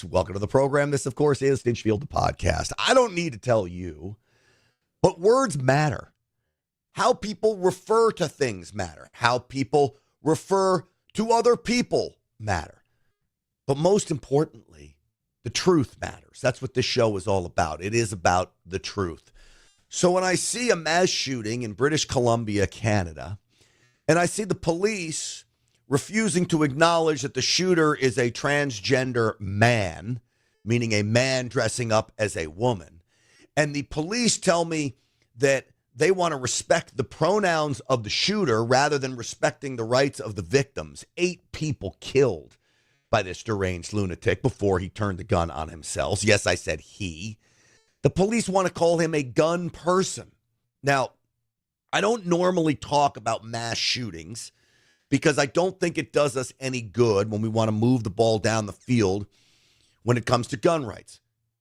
folks. Welcome to the program. This, of course, is Stinchfield, the podcast. I don't need to tell you, but words matter. How people refer to things matter. How people refer to other people matter. But most importantly, the truth matters. That's what this show is all about. It is about the truth. So when I see a mass shooting in British Columbia, Canada, and I see the police refusing to acknowledge that the shooter is a transgender man, meaning a man dressing up as a woman, and the police tell me that they want to respect the pronouns of the shooter rather than respecting the rights of the victims. 8 people killed by this deranged lunatic before he turned the gun on himself. Yes, I said he. The police want to call him a gun person. Now, I don't normally talk about mass shootings because I don't think it does us any good when we want to move the ball down the field when it comes to gun rights.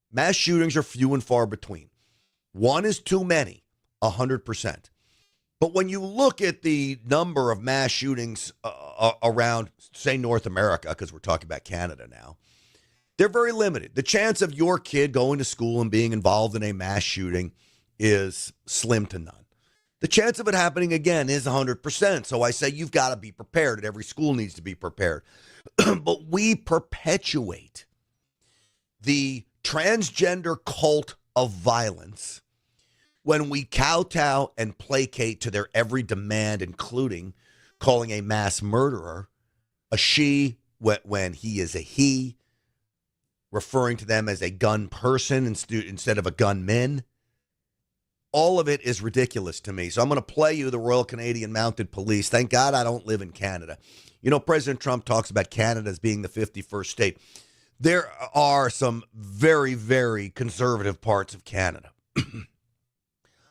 Mass shootings are few and far between. One is too many, 100%. But when you look at the number of mass shootings around, say, North America, because we're talking about Canada now, they're very limited. The chance of your kid going to school and being involved in a mass shooting is slim to none. The chance of it happening again is 100%. So I say you've got to be prepared, and every school needs to be prepared. But we perpetuate the transgender cult of violence when we kowtow and placate to their every demand, including calling a mass murderer a she when he is a he, referring to them as a gun person instead of a gunman. All of it is ridiculous to me. So I'm going to play you the Royal Canadian Mounted Police. Thank God I don't live in Canada. You know, President Trump talks about Canada as being the 51st state. There are some very, very conservative parts of Canada.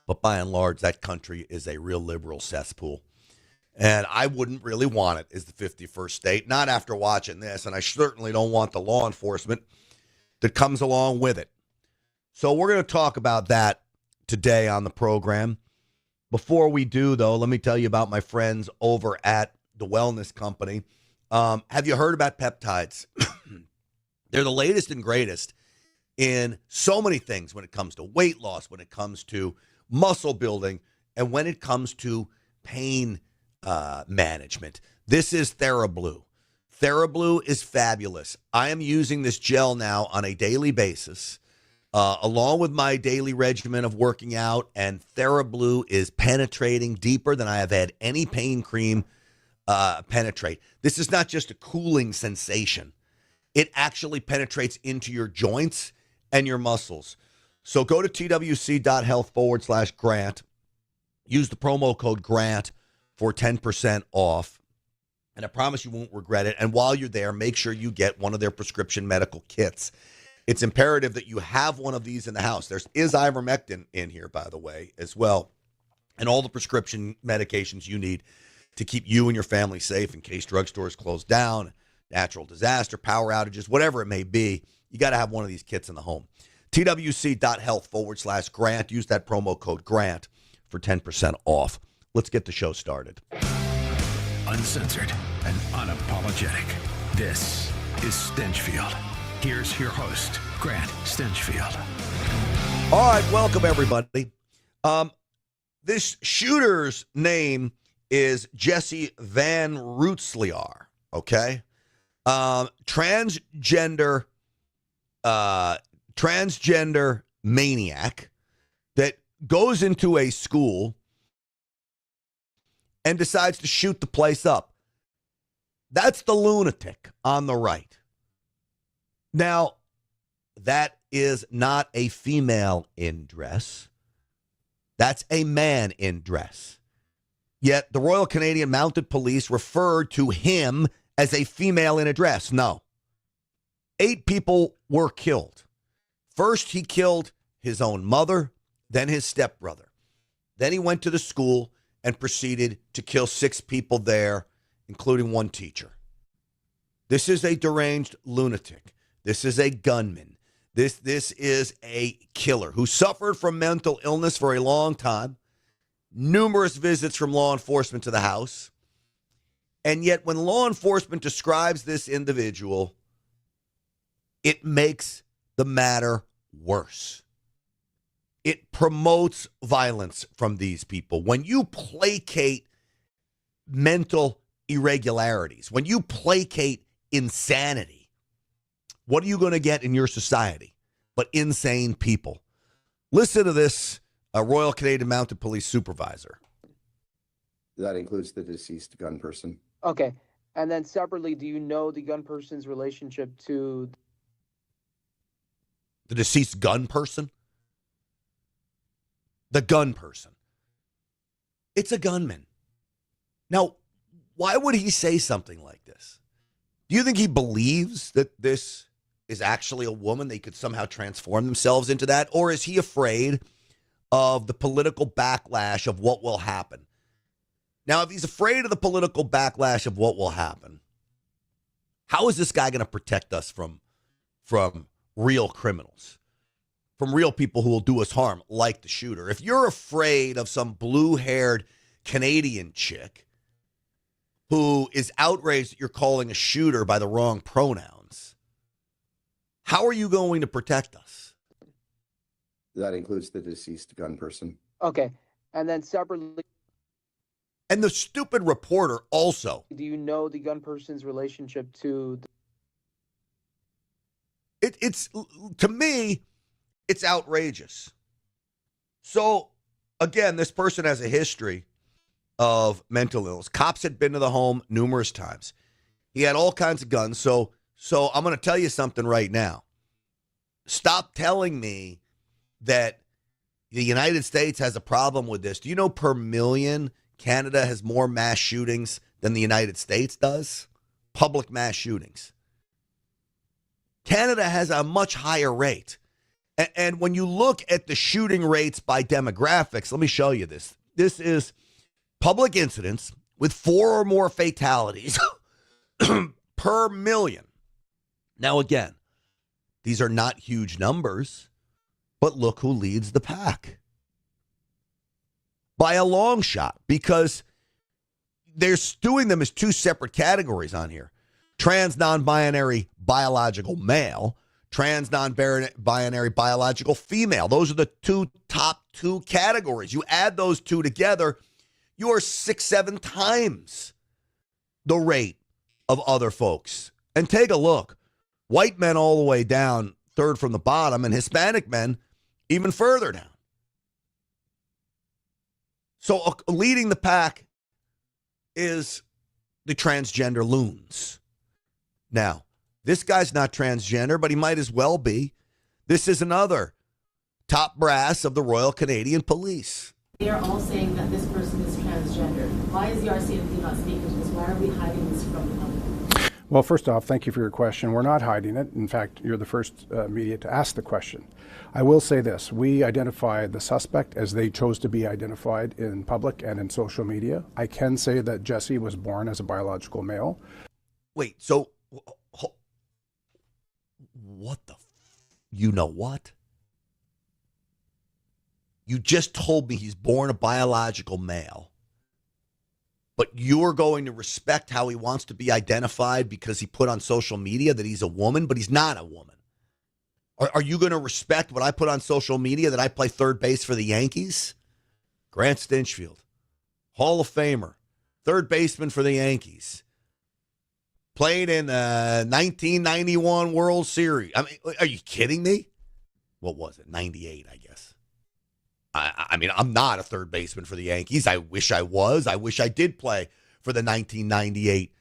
But by and large, that country is a real liberal cesspool. And I wouldn't really want it as the 51st state, not after watching this. And I certainly don't want the law enforcement that comes along with it. So we're going to talk about that today on the program. Before we do, though, let me tell you about my friends over at the Wellness Company. Have you heard about peptides? They're the latest and greatest in so many things when it comes to weight loss, when it comes to muscle building, and when it comes to pain management. This is TheraBlue. TheraBlue is fabulous. I am using this gel now on a daily basis, along with my daily regimen of working out, and TheraBlue is penetrating deeper than I have had any pain cream penetrate. This is not just a cooling sensation. It actually penetrates into your joints and your muscles. So go to twc.health/Grant. Use the promo code GRANT for 10% off. And I promise you won't regret it. And while you're there, make sure you get one of their prescription medical kits. It's imperative that you have one of these in the house. There is ivermectin in here, by the way, as well. And all the prescription medications you need to keep you and your family safe in case drugstores close down, natural disaster, power outages, whatever it may be. You got to have one of these kits in the home. twc.health/Grant. Use that promo code GRANT for 10% off. Let's get the show started. Uncensored and unapologetic. This is Stinchfield. Here's your host, Grant Stinchfield. All right, welcome everybody. This shooter's name is Jesse Van Rootselaar, okay? Transgender maniac that goes into a school and decides to shoot the place up. That's the lunatic on the right. Now, that is not a female in dress. That's a man in dress. Yet the Royal Canadian Mounted Police referred to him as a female in a dress. No. 8 people were killed. First, he killed his own mother, then his stepbrother. Then he went to the school and proceeded to kill 6 people there, including 1 teacher. This is a deranged lunatic. This is a gunman. This is a killer who suffered from mental illness for a long time, numerous visits from law enforcement to the house. And yet when law enforcement describes this individual, it makes the matter worse. It promotes violence from these people. When you placate mental irregularities, when you placate insanity, what are you going to get in your society but insane people? Listen to this, a Royal Canadian Mounted Police supervisor. That includes the deceased gun person. Okay. And then separately, do you know the gun person's relationship to The deceased gun person? The gun person. It's a gunman. Now, why would he say something like this? Do you think he believes that this is actually a woman? They could somehow transform themselves into that? Or is he afraid of the political backlash of what will happen? Now, if he's afraid of the political backlash of what will happen, how is this guy going to protect us from real criminals, from real people who will do us harm, like the shooter? If you're afraid of some blue-haired Canadian chick who is outraged that you're calling a shooter by the wrong pronouns, how are you going to protect us? That includes the deceased gun person. Okay. And then separately, And the stupid reporter also. do you know the gun person's relationship to It's to me, it's outrageous. So, again, this person has a history of mental illness. Cops had been to the home numerous times. He had all kinds of guns. So I'm going to tell you something right now. Stop telling me that the United States has a problem with this. Do you know per million Canada has more mass shootings than the United States does? Public mass shootings. Canada has a much higher rate. And when you look at the shooting rates by demographics, let me show you this. This is public incidents with 4 or more fatalities per million. Now, again, these are not huge numbers, but look who leads the pack. By a long shot, because they're doing them as 2 separate categories on here. Trans non-binary biological male, trans non-binary biological female. Those are the top two categories. You add those 2 together, you are 6-7 times the rate of other folks. And take a look. White men all the way down, 3rd from the bottom, and Hispanic men even further down. So leading the pack is the transgender loons. Now, this guy's not transgender, but he might as well be. This is another top brass of the Royal Canadian Police. They are all saying that this person is transgender. Why is the RCMP not speaking to this? Why are we hiding this from the public? Well, first off, thank you for your question. We're not hiding it. In fact, you're the first media to ask the question. I will say this. We identified the suspect as they chose to be identified in public and in social media. I can say that Jesse was born as a biological male. Wait, so what the you know what? You just told me he's born a biological male, but you're going to respect how he wants to be identified because he put on social media that he's a woman, but he's not a woman. Are you going to respect what I put on social media, that I play third base for the Yankees? Grant Stinchfield, Hall of Famer, third baseman for the Yankees. Played in the 1991 World Series. I mean, are you kidding me? What was it? 98, I guess. I mean, I'm not a third baseman for the Yankees. I wish I was. I wish I did play for the 1998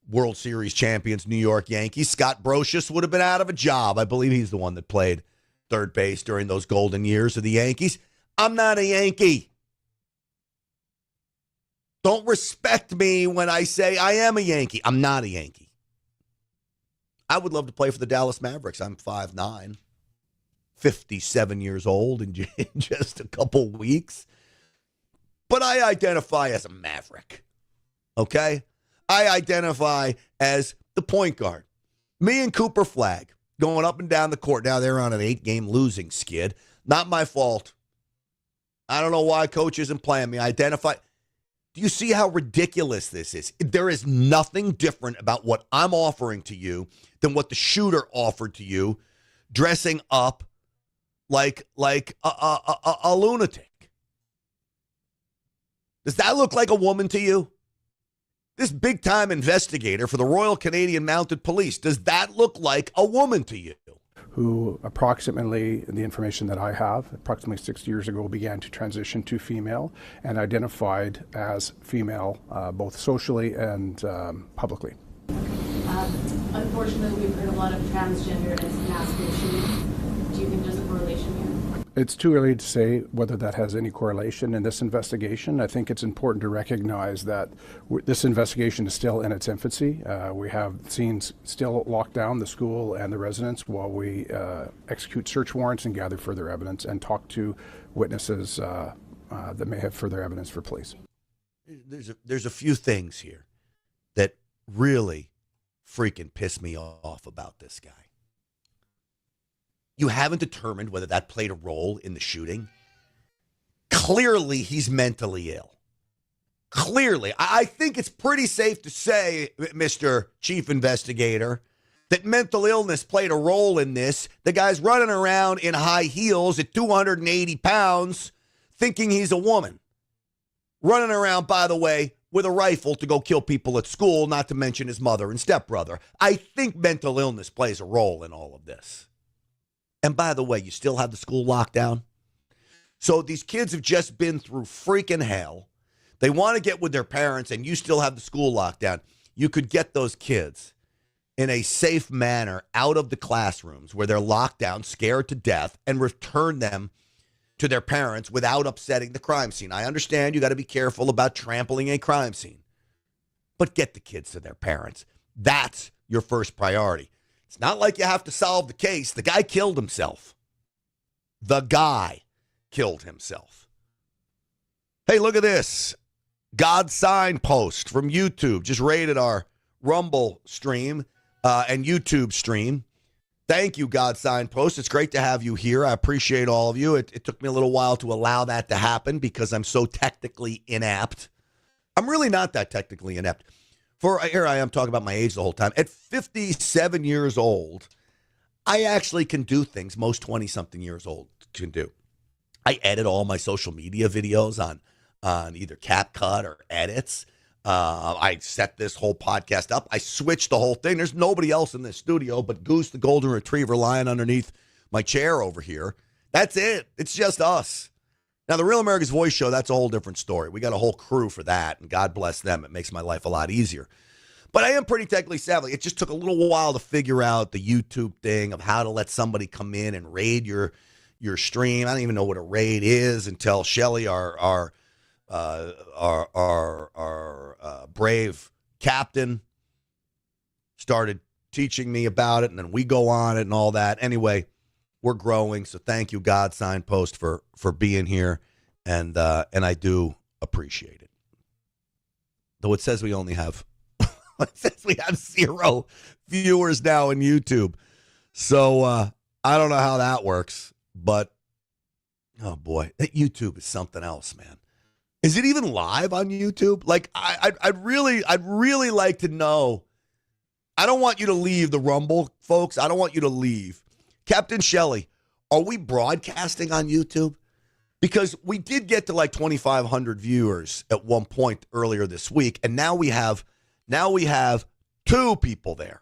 World Series champions New York Yankees. Scott Brocious would have been out of a job. I believe he's the one that played third base during those golden years of the Yankees. I'm not a Yankee. Don't respect me when I say I am a Yankee. I'm not a Yankee. I would love to play for the Dallas Mavericks. I'm 5'9", 57 years old in just a couple weeks. But I identify as a Maverick, okay? I identify as the point guard. Me and Cooper Flagg going up and down the court. Now they're on an 8-game losing skid. Not my fault. I don't know why coach isn't playing me. I identify. Do you see how ridiculous this is? There is nothing different about what I'm offering to you than what the shooter offered to you, dressing up like a lunatic. Does that look like a woman to you? This big-time investigator for the Royal Canadian Mounted Police, does that look like a woman to you? Who approximately, the information that I have, approximately 6 years ago began to transition to female and identified as female both socially and publicly. Unfortunately, we've heard a lot of transgender and mass shootings. Do you think there's a correlation here? It's too early to say whether that has any correlation in this investigation. I think it's important to recognize that this investigation is still in its infancy. We have scenes still lock down the school and the residence while we execute search warrants and gather further evidence and talk to witnesses that may have further evidence for police. There's a few things here that really freaking piss me off about this guy. You haven't determined whether that played a role in the shooting. Clearly, he's mentally ill. Clearly. I think it's pretty safe to say, Mr. Chief Investigator, that mental illness played a role in this. The guy's running around in high heels at 280 pounds thinking he's a woman. Running around, by the way, with a rifle to go kill people at school, not to mention his mother and stepbrother. I think mental illness plays a role in all of this. And by the way, you still have the school locked down. So these kids have just been through freaking hell. They want to get with their parents, and you still have the school locked down. You could get those kids in a safe manner out of the classrooms where they're locked down, scared to death, and return them to their parents without upsetting the crime scene. I understand you got to be careful about trampling a crime scene, but get the kids to their parents. That's your first priority. It's not like you have to solve the case. The guy killed himself. The guy killed himself. Hey, look at this. God sign post from YouTube. Just rated our Rumble stream and YouTube stream. Thank you, God sign post. It's great to have you here. I appreciate all of you. It took me a little while to allow that to happen because I'm so technically inept. I'm really not that technically inept. Here I am talking about my age the whole time. At 57 years old, I actually can do things most 20-something years old can do. I edit all my social media videos on either CapCut or Edits. I set this whole podcast up. I switched the whole thing. There's nobody else in this studio but Goose the Golden Retriever lying underneath my chair over here. That's it. It's just us. Now, the Real America's Voice show, that's a whole different story. We got a whole crew for that, and God bless them. It makes my life a lot easier. But I am pretty technically savvy. It just took a little while to figure out the YouTube thing of how to let somebody come in and raid your stream. I don't even know what a raid is until Shelly, our brave captain, started teaching me about it, and then we go on it and all that. Anyway, we're growing, so thank you, God Signpost, for being here, and I do appreciate it. Though it says we only have it says we have 0 viewers now in YouTube, so I don't know how that works, but oh boy, that YouTube is something else, man. Is it even live on YouTube? Like, I'd really like to know. I don't want you to leave the Rumble, folks. I don't want you to leave. Captain Shelley, are we broadcasting on YouTube? Because we did get to like 2,500 viewers at one point earlier this week, and now we have 2 people there.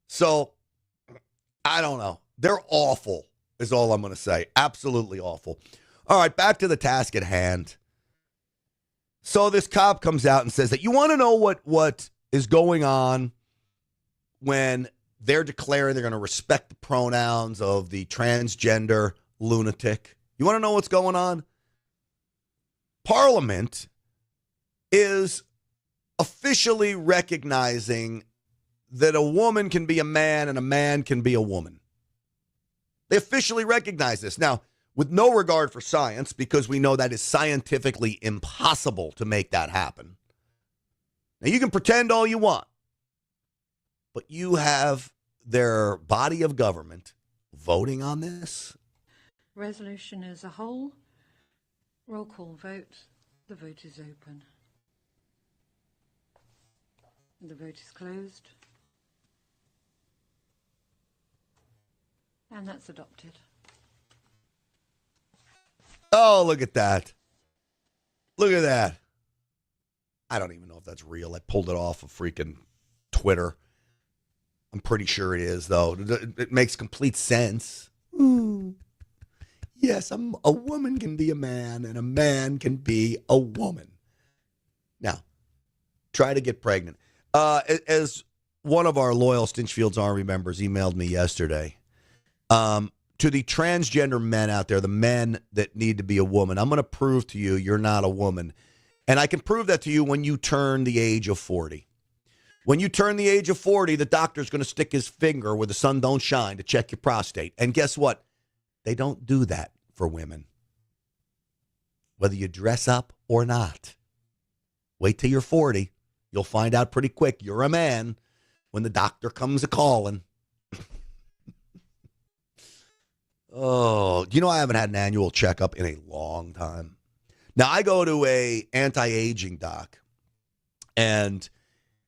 So, I don't know. They're awful, is all I'm going to say. Absolutely awful. All right, back to the task at hand. So this cop comes out and says that you want to know what is going on when they're declaring they're going to respect the pronouns of the transgender lunatic. You want to know what's going on? Parliament is officially recognizing that a woman can be a man and a man can be a woman. They officially recognize this. Now, with no regard for science, because we know that is scientifically impossible to make that happen. Now, you can pretend all you want, but you have their body of government voting on this. Resolution as a whole, roll call vote. The vote is open. The vote is closed. And that's adopted. Oh, look at that. Look at that. I don't even know if that's real. I pulled it off of freaking Twitter. I'm pretty sure it is, though. It makes complete sense. Yes, a woman can be a man, and a man can be a woman. Now, try to get pregnant. As one of our loyal Stinchfield's Army members emailed me yesterday, to the transgender men out there, the men that need to be a woman, I'm going to prove to you you're not a woman. And I can prove that to you when you turn the age of 40. When you turn the age of 40, the doctor's going to stick his finger where the sun don't shine to check your prostate. And guess what? They don't do that for women. Whether you dress up or not. Wait till you're 40. You'll find out pretty quick you're a man when the doctor comes a-calling. Oh, you know, I haven't had an annual checkup in a long time. Now, I go to a anti-aging doc, and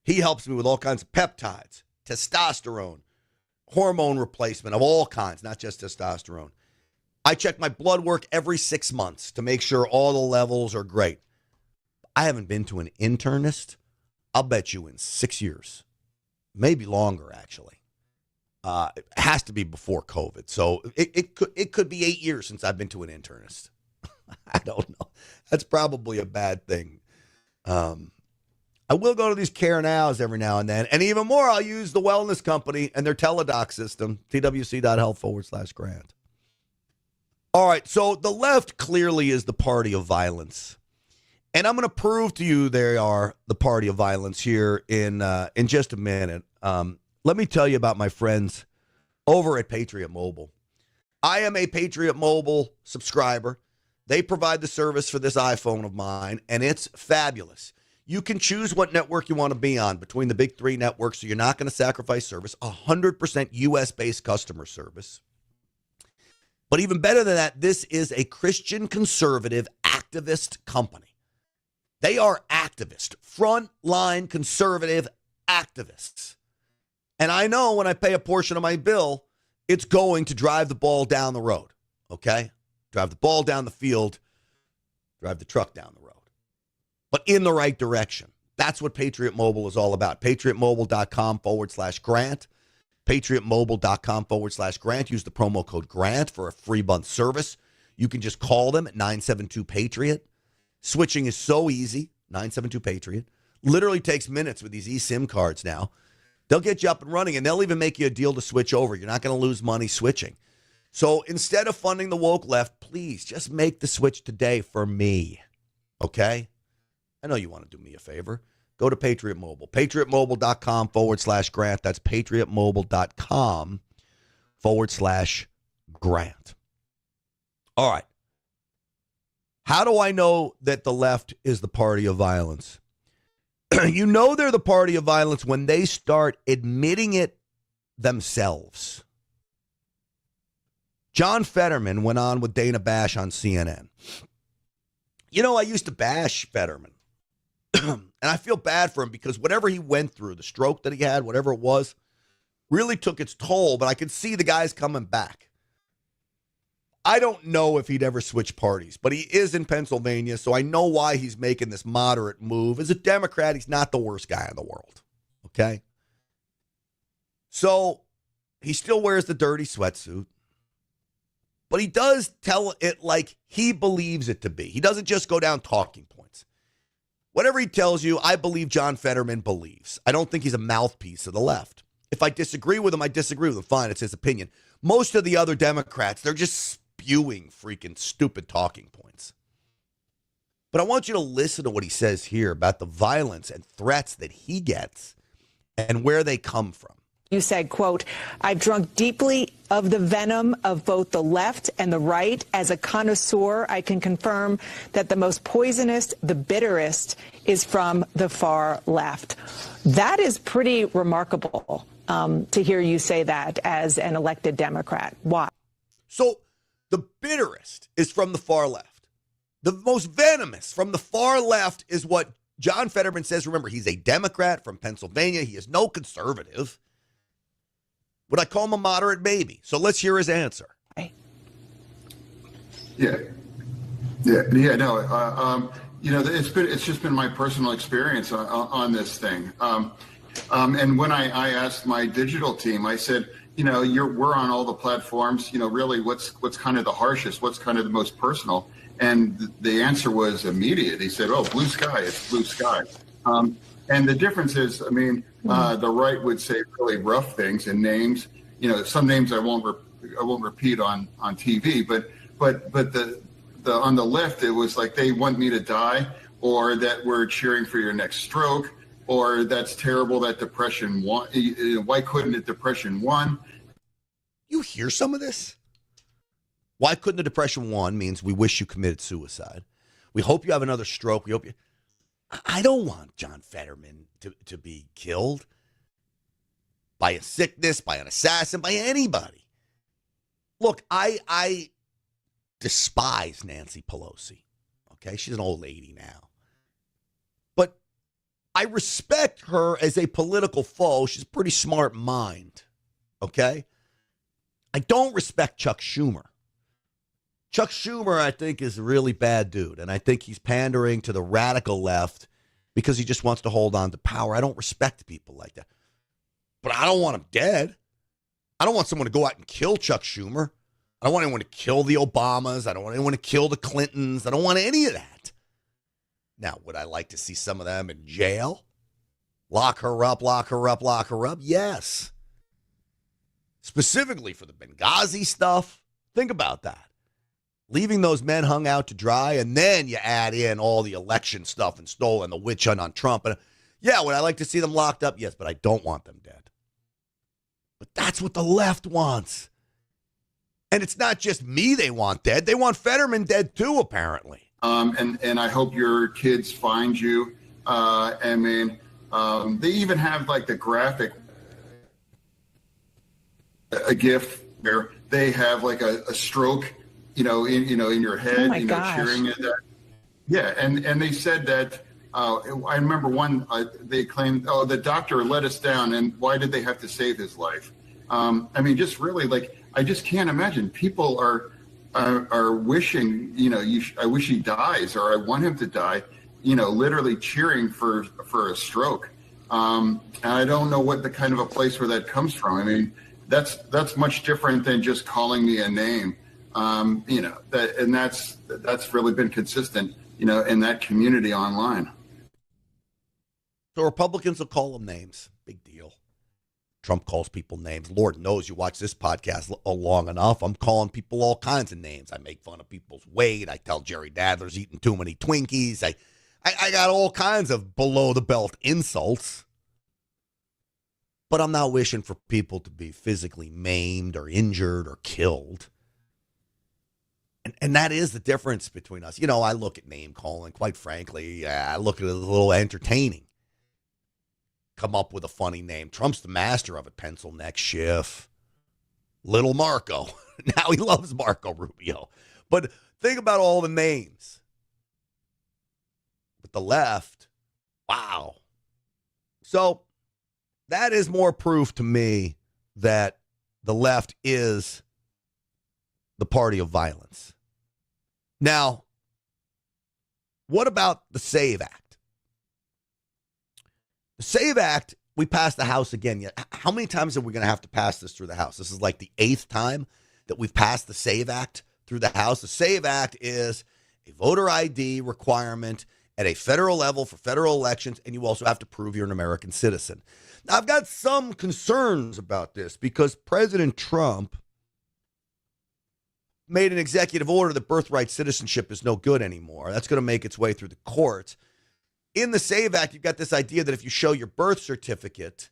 he helps me with all kinds of peptides, testosterone, hormone replacement of all kinds, not just testosterone. I check my blood work every 6 months to make sure all the levels are great. I haven't been to an internist, I'll bet you, in 6 years. Maybe longer, actually. It has to be before COVID. So it could be 8 years since I've been to an internist. I don't know. That's probably a bad thing. I will go to these Care Nows every now and then. And even more, I'll use the wellness company and their teledoc system, twc.health/grant. All right, so the left clearly is the party of violence. And I'm going to prove to you they are the party of violence here in just a minute. Let me tell you about my friends over at Patriot Mobile. I am a Patriot Mobile subscriber. They provide the service for this iPhone of mine, and it's fabulous. You can choose what network you want to be on between the big three networks, so you're not going to sacrifice service. 100% U.S.-based customer service. But even better than that, this is a Christian conservative activist company. They are activists, frontline conservative activists. And I know when I pay a portion of my bill, it's going to drive the ball down the road, okay? Drive the ball down the field, drive the truck down the road. But in the right direction. That's what Patriot Mobile is all about. PatriotMobile.com/grant. PatriotMobile.com/grant. Use the promo code GRANT for a free month service. You can just call them at 972-PATRIOT. Switching is so easy, 972-PATRIOT. Literally takes minutes with these eSIM cards now. They'll get you up and running, and they'll even make you a deal to switch over. You're not going to lose money switching. So instead of funding the woke left, please just make the switch today for me, okay? I know you want to do me a favor. Go to Patriot Mobile. PatriotMobile.com/grant. That's PatriotMobile.com/grant. All right. How do I know that the left is the party of violence? You know they're the party of violence when they start admitting it themselves. John Fetterman went on with Dana Bash on CNN. You know, I used to bash Fetterman. And I feel bad for him because whatever he went through, the stroke that he had, whatever it was, really took its toll. But I could see the guys coming back. I don't know if he'd ever switch parties, but he is in Pennsylvania, so I know why he's making this moderate move. As a Democrat, he's not the worst guy in the world, okay? So he still wears the dirty sweatsuit, but he does tell it like he believes it to be. He doesn't just go down talking points. Whatever he tells you, I believe John Fetterman believes. I don't think he's a mouthpiece of the left. If I disagree with him, I disagree with him. Fine, it's his opinion. Most of the other Democrats, they're just spewing freaking stupid talking points. But I want you to listen to what he says here about the violence and threats that he gets and where they come from. You said, quote, I've drunk deeply of the venom of both the left and the right. As a connoisseur, I can confirm that the most poisonous, the bitterest, is from the far left. That is pretty remarkable to hear you say that as an elected Democrat. Why? So the bitterest is from the far left. The most venomous from the far left is what John Fetterman says. Remember, he's a Democrat from Pennsylvania. He is no conservative. Would I call him a moderate? Maybe. So let's hear his answer. Yeah. No. It's just been my personal experience on this thing. And when I asked my digital team, I said, we're on all the platforms. Really, what's kind of the harshest? What's kind of the most personal? And the answer was immediate. He said, "Oh, blue sky. It's blue sky." And the difference is, the right would say really rough things and names. Some names I won't repeat on TV, but the on the left, it was like they want me to die, or that we're cheering for your next stroke, or that's terrible that depression won. Why couldn't it depression won? You hear some of this? Why couldn't the depression won means we wish you committed suicide. We hope you have another stroke. We hope you. I don't want John Fetterman to be killed by a sickness, by an assassin, by anybody. Look, I despise Nancy Pelosi. Okay, she's an old lady now. But I respect her as a political foe. She's a pretty smart mind. Okay? I don't respect Chuck Schumer. Chuck Schumer, I think, is a really bad dude, and I think he's pandering to the radical left because he just wants to hold on to power. I don't respect people like that. But I don't want him dead. I don't want someone to go out and kill Chuck Schumer. I don't want anyone to kill the Obamas. I don't want anyone to kill the Clintons. I don't want any of that. Now, would I like to see some of them in jail? Lock her up, lock her up, lock her up? Yes. Specifically for the Benghazi stuff. Think about that. Leaving those men hung out to dry, and then you add in all the election stuff and stolen the witch hunt on Trump. And yeah, would I like to see them locked up? Yes, but I don't want them dead. But that's what the left wants. And it's not just me they want dead. They want Fetterman dead too, apparently. And I hope your kids find you. They even have like the graphic, a GIF where they have like a stroke, in your head, cheering at that. Yeah, and they said that. I remember one. They claimed, "Oh, the doctor let us down, and why did they have to save his life?" Just really like. I just can't imagine. People are wishing, I wish he dies, or I want him to die, literally cheering for a stroke. And I don't know what the kind of a place where that comes from. That's much different than just calling me a name. That's really been consistent, in that community online. So Republicans will call them names. Big deal. Trump calls people names. Lord knows you watch this podcast long enough. I'm calling people all kinds of names. I make fun of people's weight. I tell Jerry Nadler's eating too many Twinkies. I got all kinds of below-the-belt insults. But I'm not wishing for people to be physically maimed or injured or killed. And that is the difference between us. I look at name calling, quite frankly, I look at it as a little entertaining. Come up with a funny name. Trump's the master of it. Pencil neck Schiff. Little Marco. Now he loves Marco Rubio. But think about all the names. But the left, wow. So that is more proof to me that the left is the party of violence. Now, what about the SAVE Act? The SAVE Act, we passed the House again. Yet, how many times are we going to have to pass this through the House? This is like the 8th time that we've passed the SAVE Act through the House. The SAVE Act is a voter ID requirement at a federal level for federal elections, and you also have to prove you're an American citizen. Now, I've got some concerns about this because President Trump made an executive order that birthright citizenship is no good anymore. That's going to make its way through the courts. In the SAVE Act, you've got this idea that if you show your birth certificate,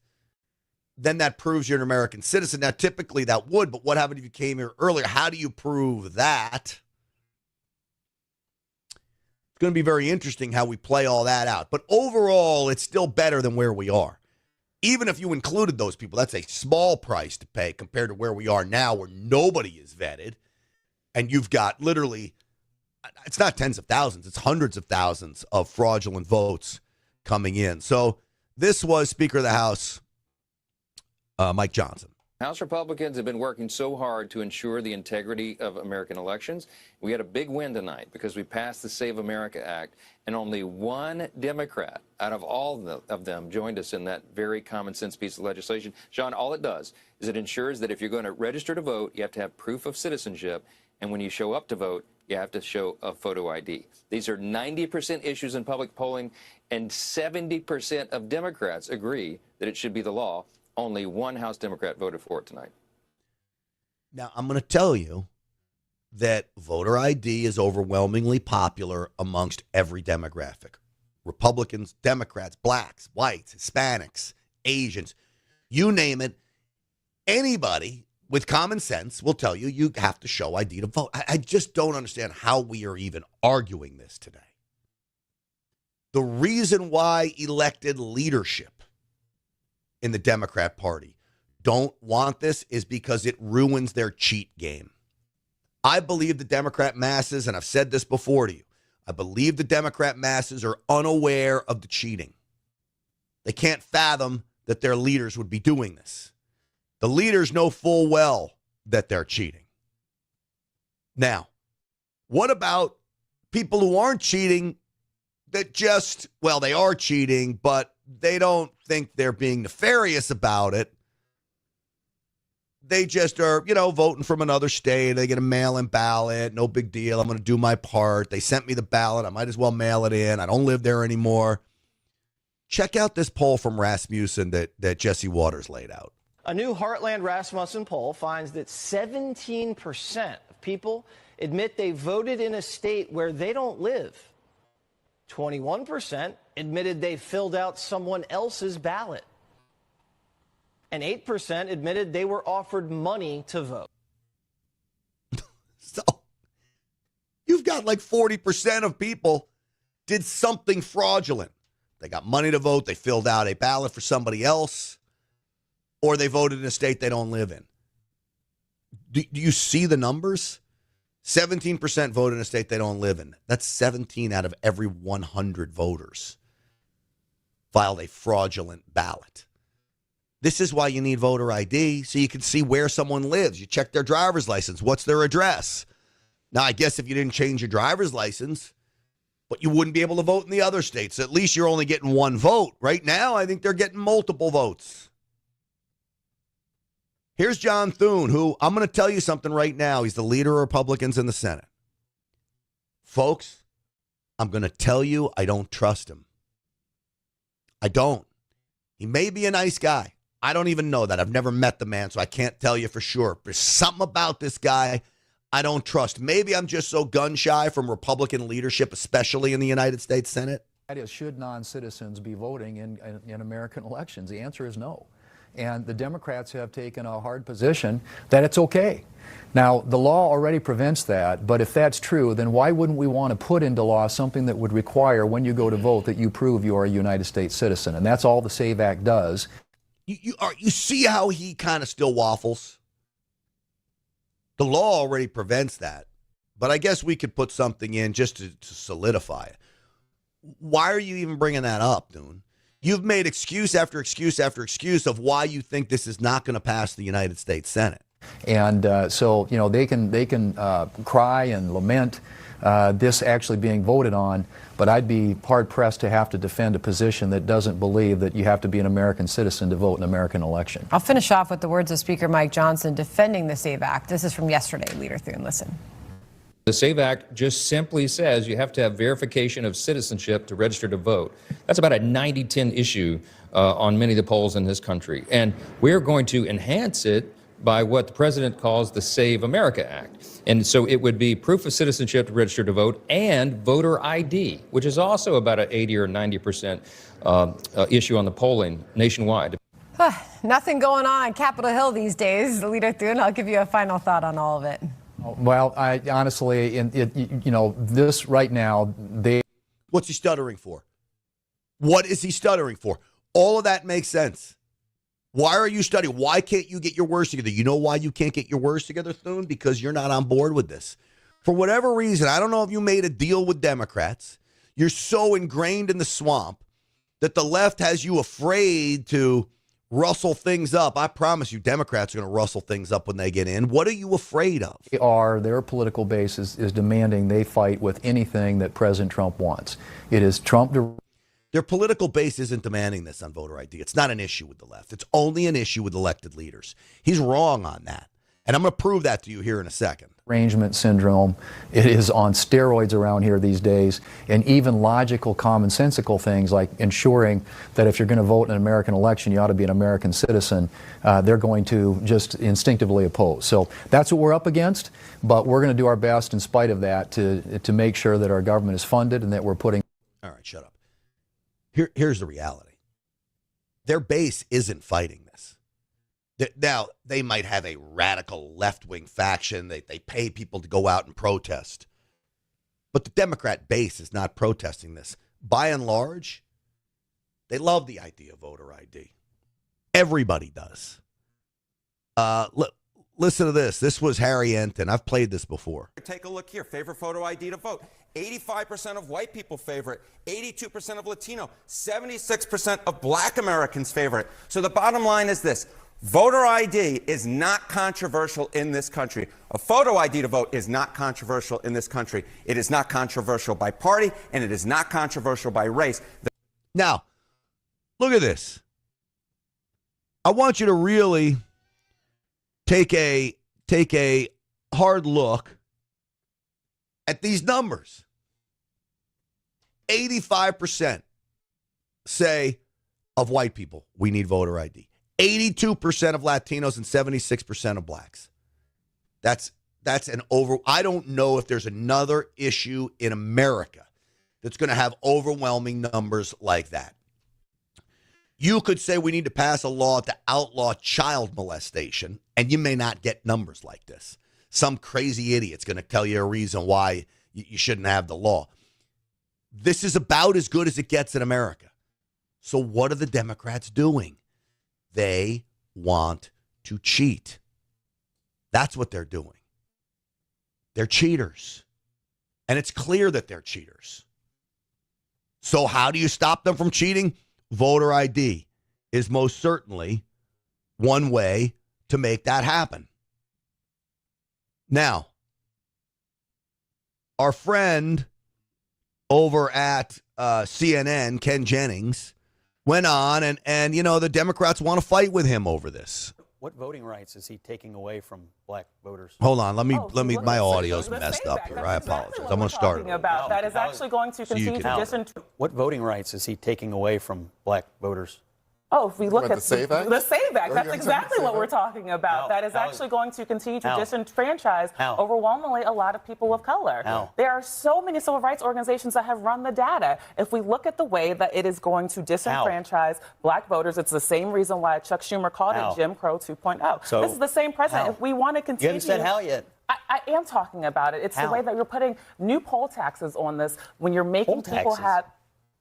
then that proves you're an American citizen. Now, typically that would, but what happened if you came here earlier? How do you prove that? It's going to be very interesting how we play all that out. But overall, it's still better than where we are. Even if you included those people, that's a small price to pay compared to where we are now, where nobody is vetted. And you've got literally it's not tens of thousands, it's hundreds of thousands of fraudulent votes coming in. So this was Speaker of the House, Mike Johnson. House Republicans have been working so hard to ensure the integrity of American elections. We had a big win tonight because we passed the Save America Act, and only one Democrat out of all of them joined us in that very common sense piece of legislation. John, all it does is it ensures that if you're going to register to vote, you have to have proof of citizenship, and when you show up to vote, you have to show a photo ID. These are 90% issues in public polling, and 70% of Democrats agree that it should be the law. Only one House Democrat voted for it tonight. Now, I'm going to tell you that voter ID is overwhelmingly popular amongst every demographic. Republicans, Democrats, blacks, whites, Hispanics, Asians, you name it. Anybody with common sense will tell you you have to show ID to vote. I just don't understand how we are even arguing this today. The reason why elected leadership in the Democrat Party don't want this is because it ruins their cheat game. I believe the Democrat masses, and I've said this before to you, I believe the Democrat masses are unaware of the cheating. They can't fathom that their leaders would be doing this. The leaders know full well that they're cheating. Now, what about people who aren't cheating that just, well, they are cheating, but they don't think they're being nefarious about it. They just are, voting from another state. They get a mail-in ballot. No big deal. I'm going to do my part. They sent me the ballot. I might as well mail it in. I don't live there anymore. Check out this poll from Rasmussen that Jesse Waters laid out. A new Heartland Rasmussen poll finds that 17% of people admit they voted in a state where they don't live. 21% admitted they filled out someone else's ballot. And 8% admitted they were offered money to vote. So you've got like 40% of people did something fraudulent. They got money to vote, they filled out a ballot for somebody else, or they voted in a state they don't live in. Do you see the numbers? 17% vote in a state they don't live in. That's 17 out of every 100 voters filed a fraudulent ballot. This is why you need voter ID, so you can see where someone lives. You check their driver's license. What's their address? Now, I guess if you didn't change your driver's license, but you wouldn't be able to vote in the other states. At least you're only getting one vote. Right now, I think they're getting multiple votes. Here's John Thune, who I'm going to tell you something right now. He's the leader of Republicans in the Senate. Folks, I'm going to tell you I don't trust him. I don't. He may be a nice guy. I don't even know that. I've never met the man, so I can't tell you for sure. There's something about this guy I don't trust. Maybe I'm just so gun shy from Republican leadership, especially in the United States Senate. That is, should non-citizens be voting in American elections? The answer is no. And the Democrats have taken a hard position that it's okay. Now, the law already prevents that, but if that's true, then why wouldn't we want to put into law something that would require when you go to vote that you prove you are a United States citizen? And that's all the SAVE Act does. You see how he kind of still waffles? The law already prevents that, but I guess we could put something in just to solidify it. Why are you even bringing that up, dude? You've made excuse after excuse after excuse of why you think this is not going to pass the United States Senate. And so, they can cry and lament this actually being voted on, but I'd be hard-pressed to have to defend a position that doesn't believe that you have to be an American citizen to vote in an American election. I'll finish off with the words of Speaker Mike Johnson defending the SAVE Act. This is from yesterday. Leader Thune, listen. The SAVE Act just simply says you have to have verification of citizenship to register to vote. That's about a 90-10 issue on many of the polls in this country. And we're going to enhance it by what the president calls the Save America Act. And so it would be proof of citizenship to register to vote and voter ID, which is also about an 80 or 90% issue on the polling nationwide. Nothing going on Capitol Hill these days. Leader Thune, I'll give you a final thought on all of it. Well, I honestly, this right now, What's he stuttering for? What is he stuttering for? All of that makes sense. Why are you studying? Why can't you get your words together? You know why you can't get your words together, Thune? Because you're not on board with this. For whatever reason, I don't know if you made a deal with Democrats. You're so ingrained in the swamp that the left has you afraid to rustle things up. I promise you, Democrats are going to rustle things up when they get in. What are you afraid of? Their political base is demanding they fight with anything that President Trump wants. It is Trump. Their political base isn't demanding this on voter ID. It's not an issue with the left. It's only an issue with elected leaders. He's wrong on that. And I'm going to prove that to you here in a second. Arrangement syndrome. It is on steroids around here these days. And even logical, commonsensical things like ensuring that if you're going to vote in an American election, you ought to be an American citizen, they're going to just instinctively oppose. So that's what we're up against. But we're going to do our best in spite of that to make sure that our government is funded and that we're putting. All right, shut up. Here's the reality. Their base isn't fighting this. Now, they might have a radical left-wing faction. They pay people to go out and protest. But the Democrat base is not protesting this. By and large, they love the idea of voter ID. Everybody does. Listen to this. This was Harry Enton. I've played this before. Take a look here. Favorite photo ID to vote. 85% of white people favor it. 82% of Latino. 76% of black Americans favor it. So the bottom line is this. Voter ID is not controversial in this country. A photo ID to vote is not controversial in this country. It is not controversial by party, and it is not controversial by race. Now, look at this. I want you to really take a hard look at these numbers. 85% say of white people, we need voter ID. 82% of Latinos and 76% of blacks. That's an over. I don't know if there's another issue in America that's going to have overwhelming numbers like that. You could say we need to pass a law to outlaw child molestation, and you may not get numbers like this. Some crazy idiot's going to tell you a reason why you shouldn't have the law. This is about as good as it gets in America. So what are the Democrats doing? They want to cheat. That's what they're doing. They're cheaters. And it's clear that they're cheaters. So how do you stop them from cheating? Voter ID is most certainly one way to make that happen. Now, our friend over at CNN, Ken Jennings, went on and you know, the Democrats want to fight with him over this. What voting rights is he taking away from black voters? Hold on, let me my audio's messed up here. I apologize. I'm going to start it. About that is actually going to continue to What voting rights is he taking away from black voters? Oh, if we look at the SAVE Act? The SAVE Act, that's exactly what we're talking about. That is actually going to continue to disenfranchise overwhelmingly a lot of people of color. There are so many civil rights organizations that have run the data. If we look at the way that it is going to disenfranchise black voters, it's the same reason why Chuck Schumer called it Jim Crow 2.0. So this is the same president. If we want to continue... You haven't said how yet. I am talking about it. It's the way that you're putting new poll taxes on this when you're making people have...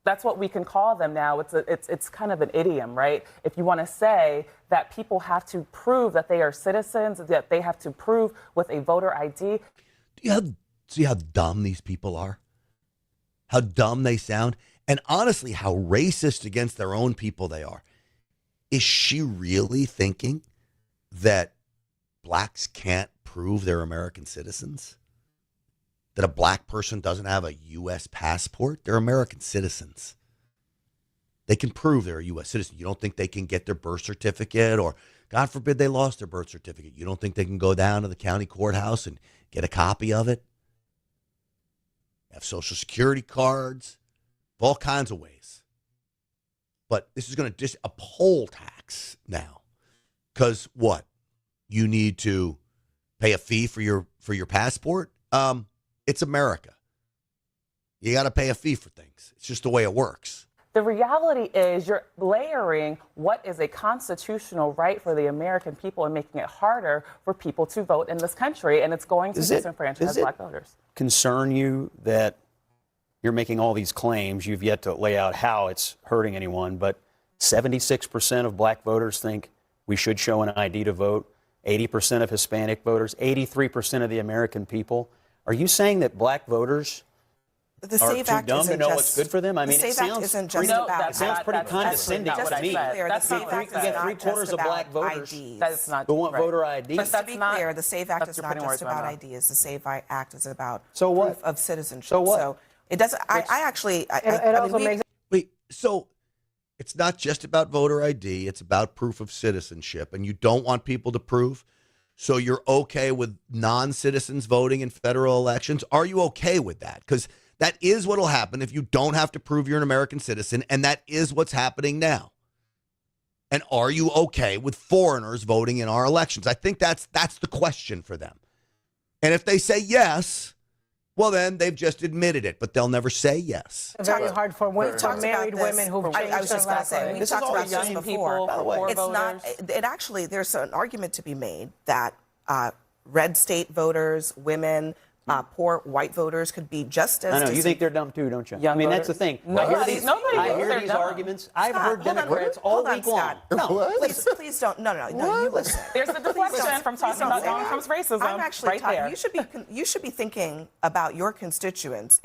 That's what we can call them now. It's kind of an idiom, right? If you want to say that people have to prove that they are citizens, that they have to prove with a voter ID. Do you see how dumb these people are? How dumb they sound? And honestly, how racist against their own people they are. Is she really thinking that blacks can't prove they're American citizens? That a black person doesn't have a U.S. passport? They're American citizens. They can prove they're a U.S. citizen. You don't think they can get their birth certificate, or God forbid they lost their birth certificate. You don't think they can go down to the county courthouse and get a copy of it? Have Social Security cards, all kinds of ways. But this is going to a poll tax now. Because what? You need to pay a fee for your passport? It's America. You got to pay a fee for things. It's just the way it works. The reality is you're layering what is a constitutional right for the American people and making it harder for people to vote in this country, and it's going to disenfranchise black voters. Concern you that you're making all these claims? You've yet to lay out how it's hurting anyone, but 76% of black voters think we should show an ID to vote. 80% of Hispanic voters, 83% of the American people Are you saying that black voters The are SAVE too Act dumb to isn't know just, what's good for them? I mean, the it SAVE Act sounds isn't pretty, just about. it sounds pretty condescending just to me. clear, the SAVE Act is not three-quarters just of black about voters IDs. That's not who want right. voter ID. Just to be clear, the SAVE Act is you're not putting just words in my about mouth. IDs. The SAVE Act is about So what? proof of citizenship. So what? So it doesn't. I actually. Wait, so it's not just about voter ID. It's about proof of citizenship. And you don't want people to prove. So you're okay with non-citizens voting in federal elections? Are you okay with that? Because that is what will happen if you don't have to prove you're an American citizen. And that is what's happening now. And are you okay with foreigners voting in our elections? I think that's the question for them. And if they say yes, well, then they've just admitted it, but they'll never say yes. Very hard for married women who've changed I was just their going to say, last we've talked about this before. poor It's not, voters. it actually, there's an argument to be made that red state voters, women, poor white voters could be just as. I know, you think they're dumb too, don't you? Young I mean, that's the voters. thing. Nobody I thinks hear they're these dumb. arguments. I've Scott, heard hold on, Democrats all hold on, week long. Scott. No, Please don't. No, you listen. There's a deflection from talking about Donald Trump's racism. I'm actually right there. You should be thinking about your constituents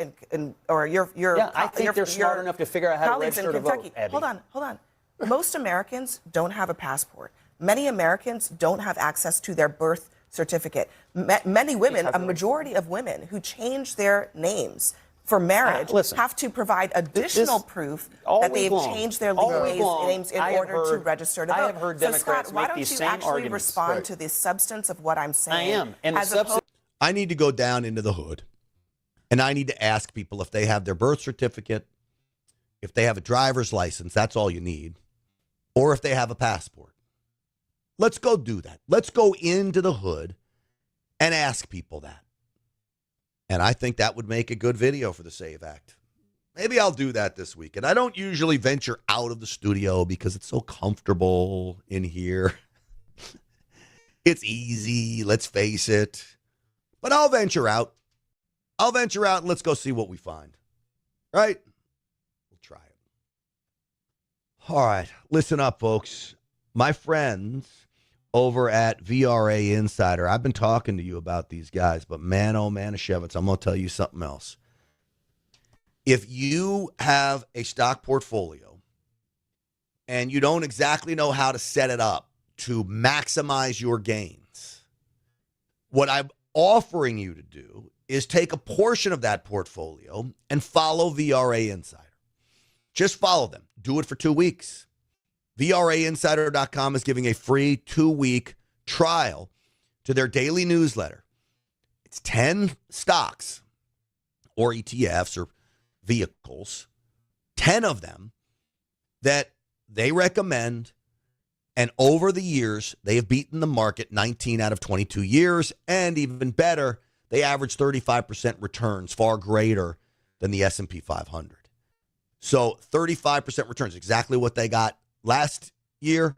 or your. Yeah, I think they're smart enough to figure out how to colleagues in register to Kentucky. vote, Abby. Hold on. Most Americans don't have a passport. Many Americans don't have access to their birth certificate. Many women, a majority of women who change their names for marriage have to provide additional proof that they've changed their legal names in order to register to vote. I have heard Democrats Scott, why make don't these you same actually arguments. respond to the substance of what I'm saying? I am. And the substance. I need to go down into the hood, and I need to ask people if they have their birth certificate, if they have a driver's license, that's all you need, or if they have a passport. Let's go do that. Let's go into the hood and ask people that. And I think that would make a good video for the SAVE Act. Maybe I'll do that this week. And I don't usually venture out of the studio because it's so comfortable in here. It's easy, let's face it. But I'll venture out. And let's go see what we find. Right? We'll try it. All right. Listen up, folks. My friends over at VRA Insider, I've been talking to you about these guys, but man, oh man, Shevitz, I'm going to tell you something else. If you have a stock portfolio and you don't exactly know how to set it up to maximize your gains, what I'm offering you to do is take a portion of that portfolio and follow VRA Insider. Just follow them. Do it for 2 weeks. VRAinsider.com is giving a free 2-week trial to their daily newsletter. It's 10 stocks or ETFs or vehicles, 10 of them that they recommend. And over the years, they have beaten the market 19 out of 22 years. And even better, they average 35% returns, far greater than the S&P 500. So 35% returns, exactly what they got last year.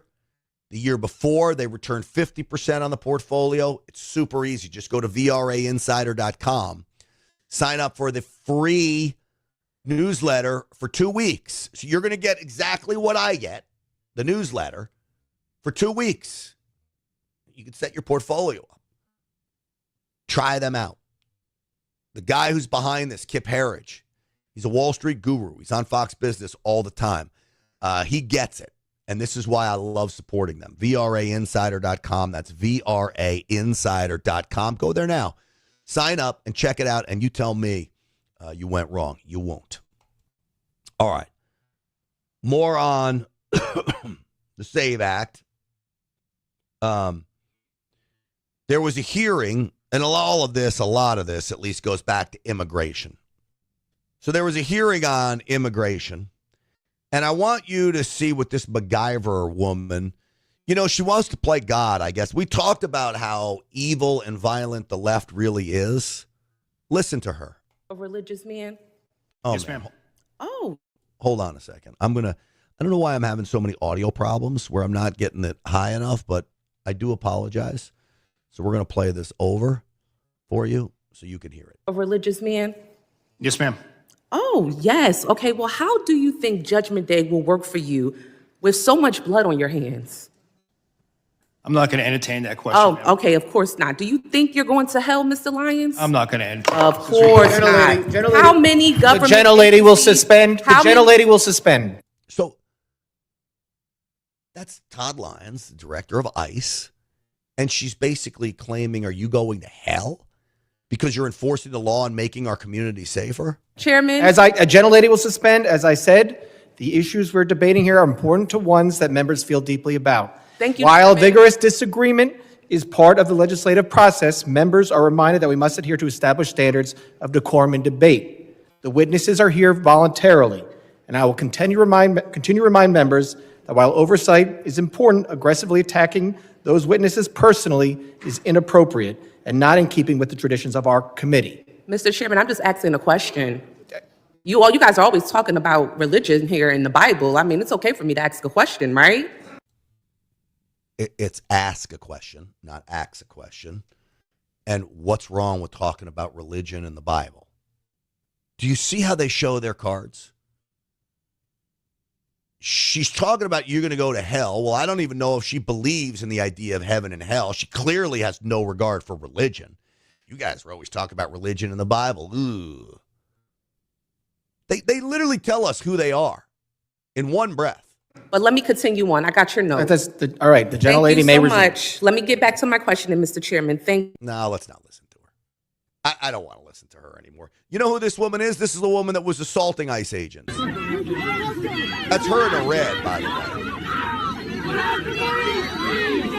The year before, they returned 50% on the portfolio. It's super easy. Just go to VRAinsider.com. Sign up for the free newsletter for 2 weeks. So you're going to get exactly what I get, the newsletter, for 2 weeks. You can set your portfolio up. Try them out. The guy who's behind this, Kip Harridge, he's a Wall Street guru. He's on Fox Business all the time. He gets it. And this is why I love supporting them. VRAinsider.com. That's VRAinsider.com. Go there now. Sign up and check it out. And you tell me you went wrong. You won't. All right. More on the SAVE Act. There was a hearing, and a lot of this at least goes back to immigration. So there was a hearing on immigration. And I want you to see what this MacGyver woman, she wants to play God, I guess. We talked about how evil and violent the left really is. Listen to her. A religious man? Oh, Yes, man. ma'am. Oh. Hold on a second. I don't know why I'm having so many audio problems where I'm not getting it high enough, but I do apologize. So we're going to play this over for you so you can hear it. A religious man? Yes, ma'am. Oh, yes. Okay, well, how do you think Judgment Day will work for you with so much blood on your hands? I'm not going to entertain that question. Oh, ma'am. okay, of course not. Do you think you're going to hell, Mr. Lyons? I'm not going to entertain. Of course not. How many government The gentlelady will agencies- suspend. The how many- gentlelady will suspend. So that's Todd Lyons, the director of ICE, and she's basically claiming, are you going to hell because you're enforcing the law and making our community safer? Chairman? A gentlelady will suspend. As I said, the issues we're debating here are important to ones that members feel deeply about. Thank you, While Chairman. vigorous disagreement is part of the legislative process, members are reminded that we must adhere to established standards of decorum and debate. The witnesses are here voluntarily, and I will continue to remind members that while oversight is important, aggressively attacking those witnesses personally is inappropriate and not in keeping with the traditions of our committee. Mr. Chairman, I'm just asking a question. You guys are always talking about religion here in the Bible. I mean, it's okay for me to ask a question, right? It's ask a question, not ask a question. And what's wrong with talking about religion in the Bible? Do you see how they show their cards? She's talking about you're going to go to hell. Well, I don't even know if she believes in the idea of heaven and hell. She clearly has no regard for religion. You guys are always talking about religion in the Bible. Ooh. They literally tell us who they are in one breath. But let me continue on. I got your note. All right, the gentlelady may resume. Thank you so much. Let me get back to my question, Mr. Chairman. No, let's not listen to her. I don't want to listen to her anymore. You know who this woman is? This is the woman that was assaulting ICE agents. That's her in a red, by the way.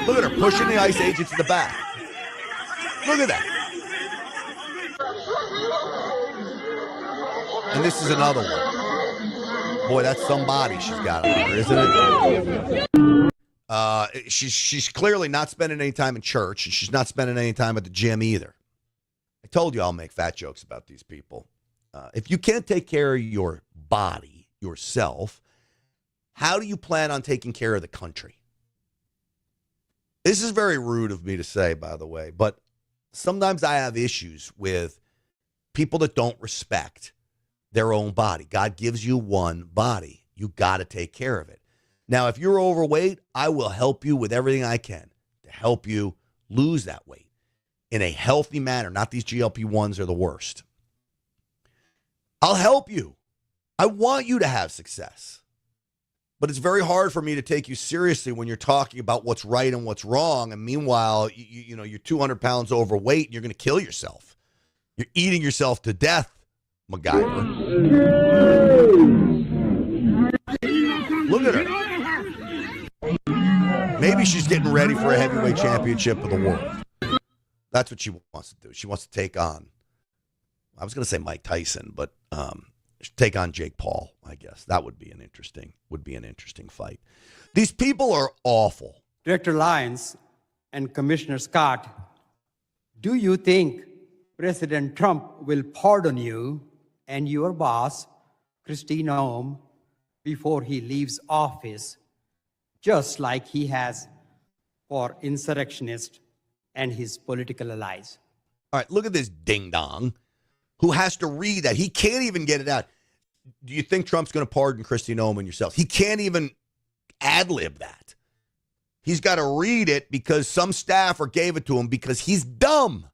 Look at her pushing the ICE agents in the back. Look at that. And this is another one. Boy, that's somebody she's got on her, isn't it? She's clearly not spending any time in church, and she's not spending any time at the gym either. I told you I'll make fat jokes about these people. If you can't take care of your body, yourself, how do you plan on taking care of the country? This is very rude of me to say, by the way, but sometimes I have issues with people that don't respect their own body. God gives you one body. You got to take care of it. Now, if you're overweight, I will help you with everything I can to help you lose that weight in a healthy manner. Not these GLP-1s are the worst. I'll help you. I want you to have success. But it's very hard for me to take you seriously when you're talking about what's right and what's wrong. And meanwhile, you know, you're 200 pounds overweight and you're going to kill yourself. You're eating yourself to death, MacGyver. Look at her. Maybe she's getting ready for a heavyweight championship of the world. That's what she wants to do. She wants to take on, I was going to say Mike Tyson, but take on Jake Paul, I guess. That would be an interesting fight. These people are awful. Director Lyons and Commissioner Scott, do you think President Trump will pardon you and your boss, Kristi Noem, before he leaves office, just like he has for insurrectionists and his political allies? All right, look at this ding-dong who has to read that. He can't even get it out. Do you think Trump's going to pardon Kristi Noem and yourself? He can't even ad-lib that. He's got to read it because some staffer gave it to him because he's dumb.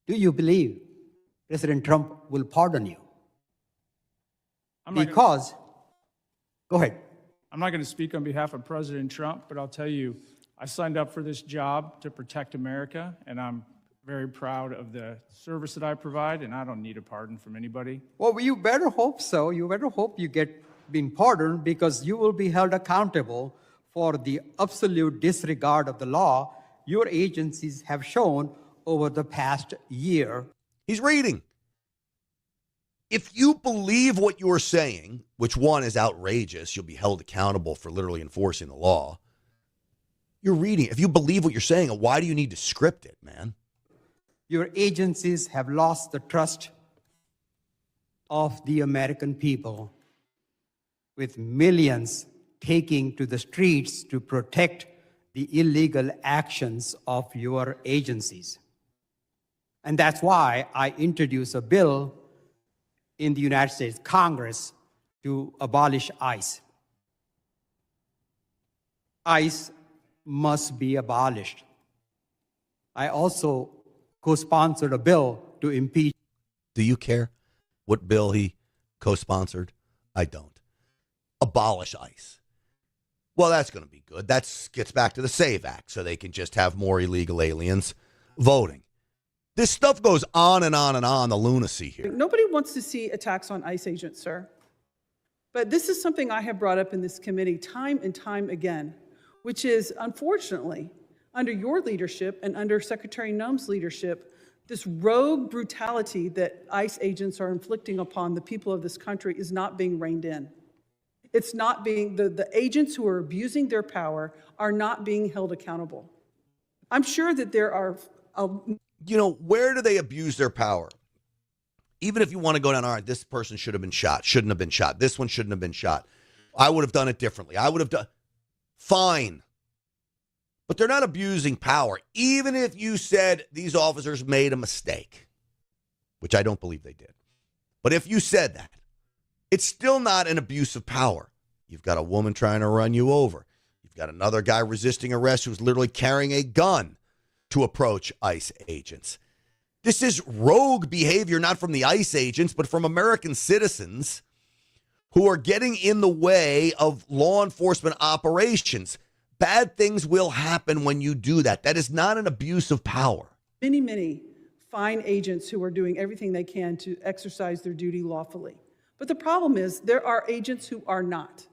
Do you believe President Trump will pardon you? Go ahead. I'm not going to speak on behalf of President Trump, but I'll tell you, I signed up for this job to protect America, and I'm very proud of the service that I provide, and I don't need a pardon from anybody. Well, you better hope so. You better hope you get being pardoned, because you will be held accountable for the absolute disregard of the law your agencies have shown over the past year. He's reading. If you believe what you're saying, which one is outrageous, you'll be held accountable for literally enforcing the law. You're reading. If you believe what you're saying, why do you need to script it, man? Your agencies have lost the trust of the American people, with millions taking to the streets to protect the illegal actions of your agencies. And that's why I introduced a bill in the United States Congress to abolish ICE. ICE must be abolished. I also co-sponsored a bill to impeach. Do you care what bill he co-sponsored? I don't. Abolish ICE. Well, that's going to be good. That gets back to the SAVE Act, so they can just have more illegal aliens voting. This stuff goes on and on and on, the lunacy here. Nobody wants to see attacks on ICE agents, sir. But this is something I have brought up in this committee time and time again, which is, unfortunately, under your leadership and under Secretary Numm's leadership, this rogue brutality that ICE agents are inflicting upon the people of this country is not being reined in. It's not being, the agents who are abusing their power are not being held accountable. I'm sure that there are... You know, where do they abuse their power? Even if you want to go down, all right, this person should have been shot, shouldn't have been shot. This one shouldn't have been shot. I would have done it differently. I would have done... Fine. But they're not abusing power. Even if you said these officers made a mistake, which I don't believe they did. But if you said that, it's still not an abuse of power. You've got a woman trying to run you over. You've got another guy resisting arrest who's literally carrying a gun to approach ICE agents. This is rogue behavior, not from the ICE agents, but from American citizens who are getting in the way of law enforcement operations. Bad things will happen when you do that. That is not an abuse of power. Many fine agents who are doing everything they can to exercise their duty lawfully. But the problem is there are agents who are not.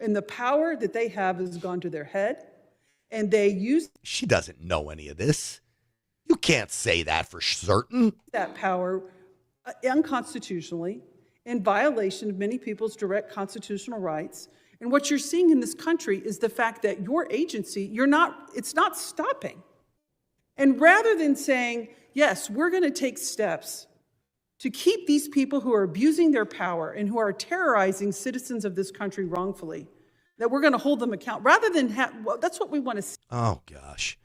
And the power that they have has gone to their head, and they use... She doesn't know any of this. You can't say that for certain. ...that power unconstitutionally, in violation of many people's direct constitutional rights. And what you're seeing in this country is the fact that your agency, it's not stopping. And rather than saying, yes, we're going to take steps to keep these people who are abusing their power and who are terrorizing citizens of this country wrongfully, that we're going to hold them accountable, rather than that's what we want to see. Oh, gosh.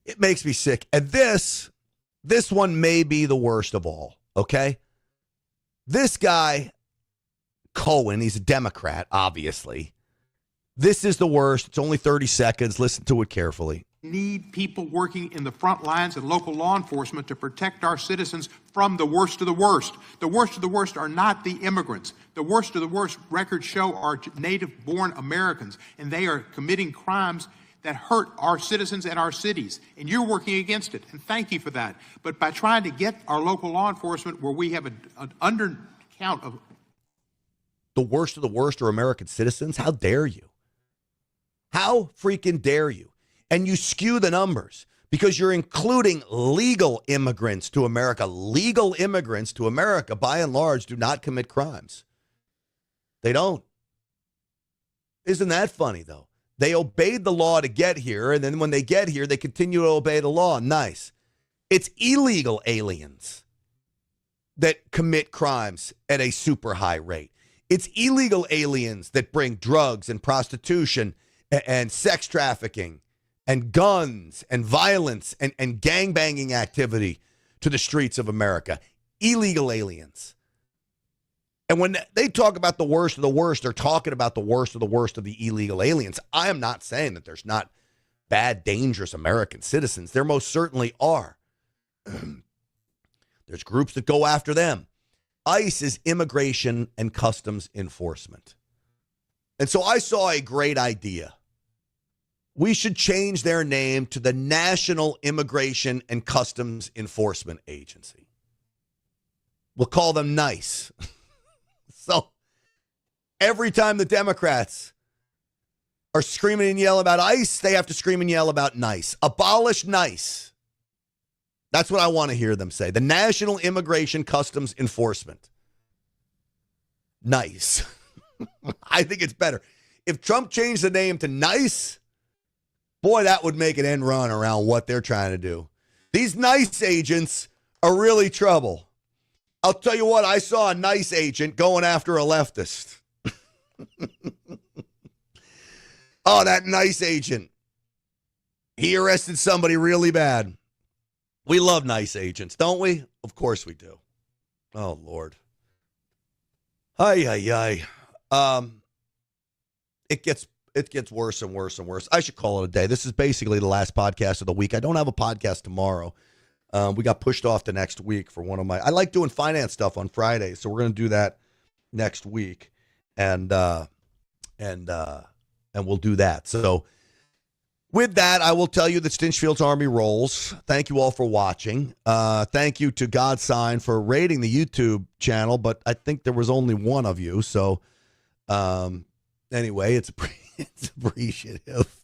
It makes me sick. And this one may be the worst of all, okay? This guy, Cohen, he's a Democrat, obviously. This is the worst. It's only 30 seconds. Listen to it carefully. Need people working in the front lines and local law enforcement to protect our citizens from the worst of the worst. The worst of the worst are not the immigrants. The worst of the worst, records show, are native-born Americans, and they are committing crimes that hurt our citizens and our cities. And you're working against it, and thank you for that. But by trying to get our local law enforcement where we have an undercount of... The worst of the worst are American citizens? How dare you? How freaking dare you? And you skew the numbers because you're including legal immigrants to America. Legal immigrants to America, by and large, do not commit crimes. They don't. Isn't that funny, though? They obeyed the law to get here, and then when they get here, they continue to obey the law. Nice. It's illegal aliens that commit crimes at a super high rate. It's illegal aliens that bring drugs and prostitution and sex trafficking and guns and violence and gangbanging activity to the streets of America. Illegal aliens. And when they talk about the worst of the worst, they're talking about the worst of the illegal aliens. I am not saying that there's not bad, dangerous American citizens. There most certainly are. There's groups that go after them. ICE is Immigration and Customs Enforcement. And so I saw a great idea. We should change their name to the National Immigration and Customs Enforcement Agency. We'll call them NICE. So every time the Democrats are screaming and yelling about ICE, they have to scream and yell about NICE. Abolish NICE. That's what I want to hear them say. The National Immigration Customs Enforcement. NICE. I think it's better. If Trump changed the name to NICE, boy, that would make an end run around what they're trying to do. These NICE agents are really trouble. I'll tell you what, I saw a NICE agent going after a leftist. Oh, that NICE agent. He arrested somebody really bad. We love NICE agents, don't we? Of course we do. Oh, Lord. It gets it gets worse and worse and worse. I should call it a day. This is basically the last podcast of the week. I don't have a podcast tomorrow. We got pushed off to next week for one of I like doing finance stuff on Fridays, so we're going to do that next week, and we'll do that. So with that, I will tell you that Stinchfield's Army rolls. Thank you all for watching. Thank you to Godsign for rating the YouTube channel, but I think there was only one of you. So anyway, it's appreciative.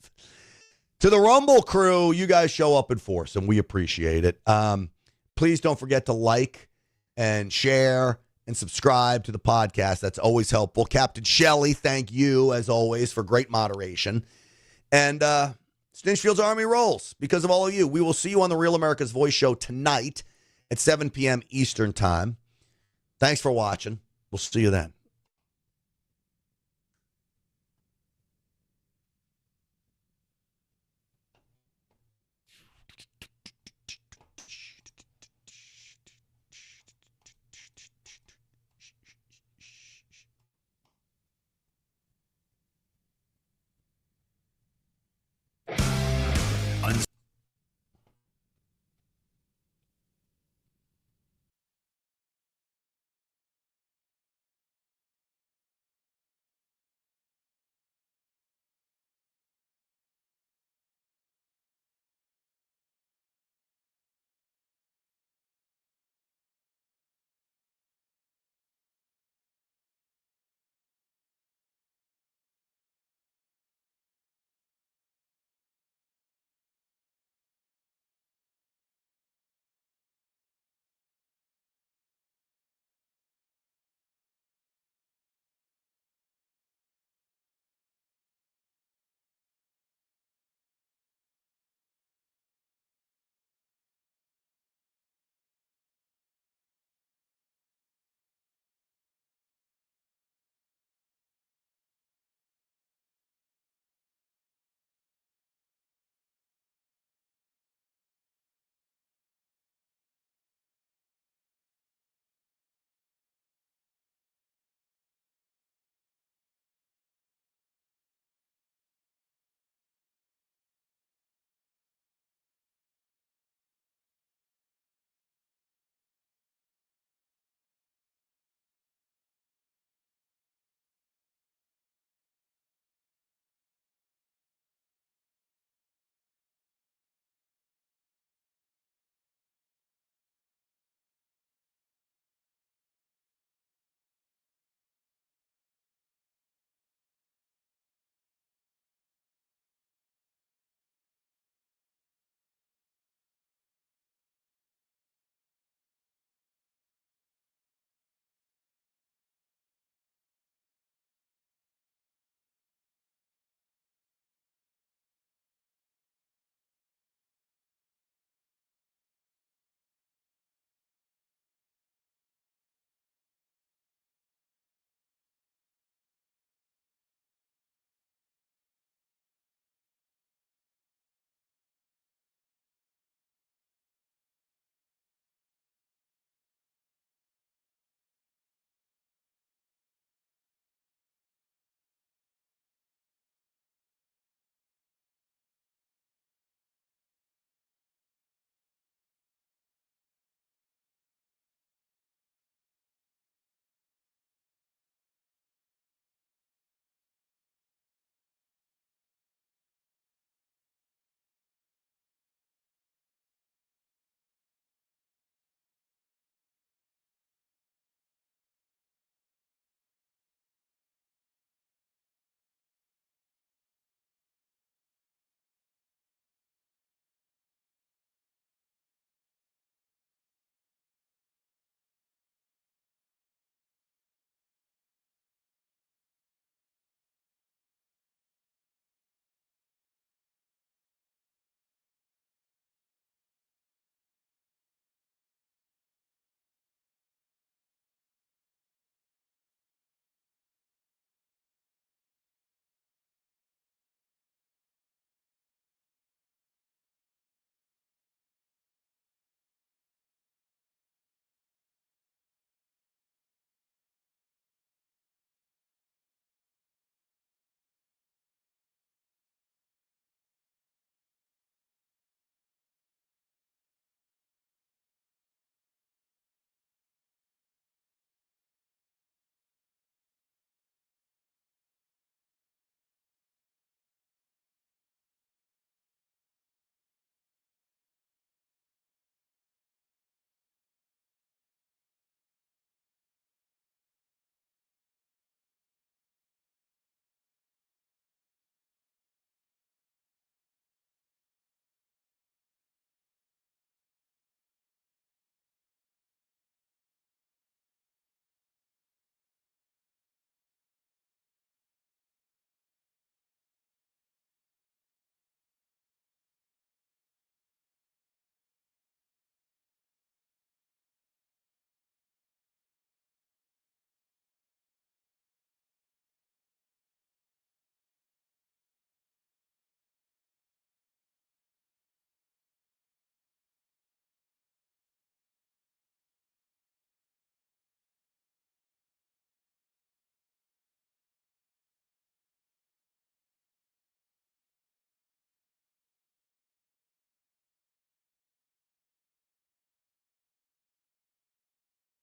To the Rumble crew, you guys show up in force, and we appreciate it. Please don't forget to like and share and subscribe to the podcast. That's always helpful. Captain Shelley, thank you, as always, for great moderation. And Stinchfield's Army rolls because of all of you. We will see you on the Real America's Voice show tonight at 7 p.m. Eastern Time. Thanks for watching. We'll see you then.